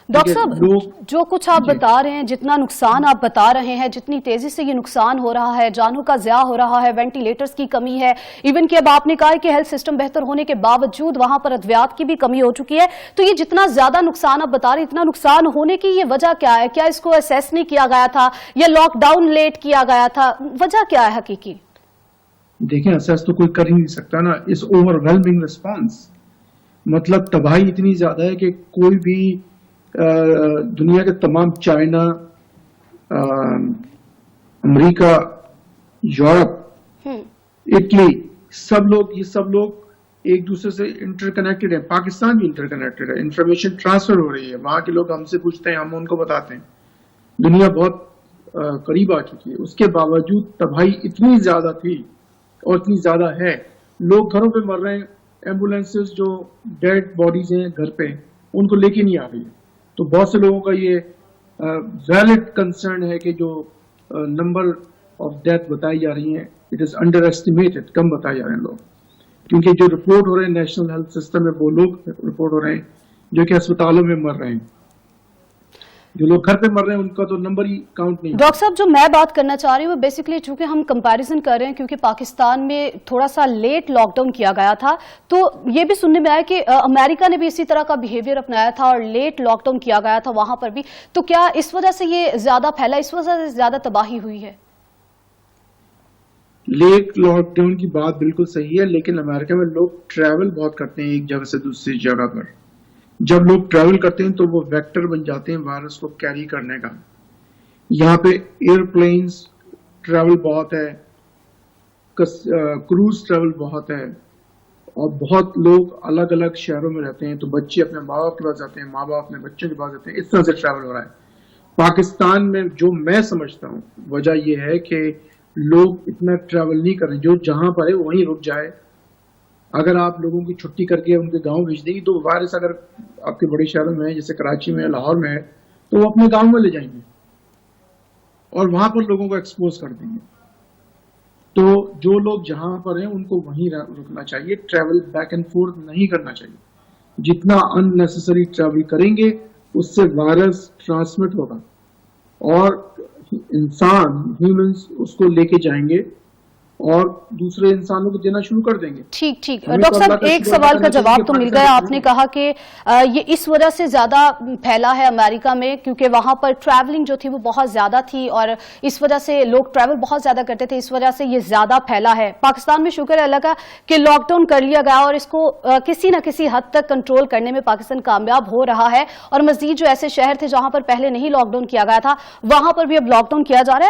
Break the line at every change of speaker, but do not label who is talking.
Doctor صاحب جو کچھ آپ بتا رہے ہیں، جتنا نقصان آپ بتا رہے ہیں، جتنی تیزی سے یہ نقصان ہو رہا ہے، جانوں کا ضیاع ہو رہا ہے، وینٹیلیٹرز کی کمی ہے، ایون کہ اب آپ نے کہا کہ ہیلتھ سسٹم بہتر ہونے کے باوجود وہاں پر ادویات کی بھی کمی ہو چکی ہے، تو یہ جتنا زیادہ نقصان آپ بتا رہے ہیں، اتنا نقصان ہونے کی یہ وجہ کیا ہے؟ کیا اس کو اسیس نہیں کیا گیا تھا یا لاک ڈاؤن لیٹ کیا گیا تھا؟ وجہ کیا ہے حقیقی؟
دیکھیں اسیس تو کوئی کر ہی نہیں سکتا نا، اس اوور ویلمنگ ریسپانس، مطلب تباہی اتنی زیادہ ہے کہ کوئی بھی دنیا کے تمام، چائنا، امریکہ، یورپ، اٹلی، یہ سب لوگ ایک دوسرے سے انٹر کنیکٹڈ ہیں. پاکستان بھی انٹر کنیکٹڈ ہے، انفارمیشن ٹرانسفر ہو رہی ہے، وہاں کے لوگ ہم سے پوچھتے ہیں، ہم ان کو بتاتے ہیں. دنیا بہت قریب آ چکی ہے. اس کے باوجود تباہی اتنی زیادہ تھی اور اتنی زیادہ ہے، لوگ گھروں پہ مر رہے ہیں. ایمبولینسز جو ڈیڈ باڈیز ہیں گھر پہ، ان کو لے کے نہیں آ رہی ہے. تو بہت سے لوگوں کا یہ ویلڈ کنسرن ہے کہ جو نمبر آف ڈیتھ بتائی جا رہی ہیں، اٹ از انڈر ایسٹیمیٹڈ، کم بتائے جا رہے ہیں لوگ. کیونکہ جو رپورٹ ہو رہے ہیں نیشنل ہیلتھ سسٹم میں، وہ لوگ رپورٹ ہو رہے ہیں جو کہ اسپتالوں میں مر رہے ہیں. جو لوگ گھر پہ مر رہے ہیں ان کا تو نمبر ہی کاؤنٹ نہیں.
ڈاکٹر صاحب جو میں بات کرنا چاہ رہی ہوں وہ بیسیکلی چونکہ ہم کمپیریزن کر رہے ہیں، کیونکہ پاکستان میں تھوڑا سا لیٹ لاک ڈاؤن کیا گیا تھا، تو یہ بھی سننے میں آیا کہ امریکہ نے بھی اسی طرح کا بیہیویئر اپنایا تھا اور لیٹ لاک ڈاؤن کیا گیا تھا وہاں پر بھی. تو کیا اس وجہ سے یہ زیادہ پھیلا، اس وجہ سے زیادہ تباہی ہوئی ہے؟
لیٹ لاک ڈاؤن کی بات بالکل صحیح ہے، لیکن امریکہ میں لوگ ٹریول بہت کرتے ہیں ایک جگہ سے دوسری جگہ پر. جب لوگ ٹریول کرتے ہیں تو وہ ویکٹر بن جاتے ہیں وائرس کو کیری کرنے کا. یہاں پہ ایئر پلینز ٹریول بہت ہے، کروز ٹریول بہت ہے، اور بہت لوگ الگ الگ شہروں میں رہتے ہیں. تو بچے اپنے ماں باپ کے پاس جاتے ہیں، ماں باپ اپنے بچوں کے پاس جاتے ہیں. اس طرح سے ٹریول ہو رہا ہے. پاکستان میں جو میں سمجھتا ہوں وجہ یہ ہے کہ لوگ اتنا ٹریول نہیں کر رہے. جو جہاں پر ہے وہیں رک جائے. اگر آپ لوگوں کی چھٹی کر کے ان کے گاؤں بھیج دیں گی تو وائرس اگر آپ کے بڑے شہروں میں ہے، جیسے کراچی میں، لاہور میں ہے، تو وہ اپنے گاؤں میں لے جائیں گے اور وہاں پر لوگوں کو ایکسپوز کر دیں گے. تو جو لوگ جہاں پر ہیں ان کو وہیں رکنا چاہیے. ٹریول بیک اینڈ فورتھ نہیں کرنا چاہیے. جتنا ان نیسیسری ٹریول کریں گے اس سے وائرس ٹرانسمٹ ہوگا اور انسان، ہیومنز، اس کو لے کے جائیں گے اور دوسرے انسانوں کو دینا شروع کر دیں گے.
ٹھیک ڈاکٹر صاحب ایک سوال کا جواب تو مل گیا. آپ نے کہا کہ یہ اس وجہ سے زیادہ پھیلا ہے امریکہ میں کیونکہ وہاں پر ٹریولنگ جو تھی وہ بہت زیادہ تھی اور اس وجہ سے لوگ ٹریول بہت زیادہ کرتے تھے، اس وجہ سے یہ زیادہ پھیلا ہے. پاکستان میں شکر ہے اللہ کا کہ لاک ڈاؤن کر لیا گیا اور اس کو کسی نہ کسی حد تک کنٹرول کرنے میں پاکستان کامیاب ہو رہا ہے. اور مزید جو ایسے شہر تھے جہاں پر پہلے نہیں لاک ڈاؤن کیا گیا تھا وہاں پر بھی اب لاک ڈاؤن کیا جا رہا ہے.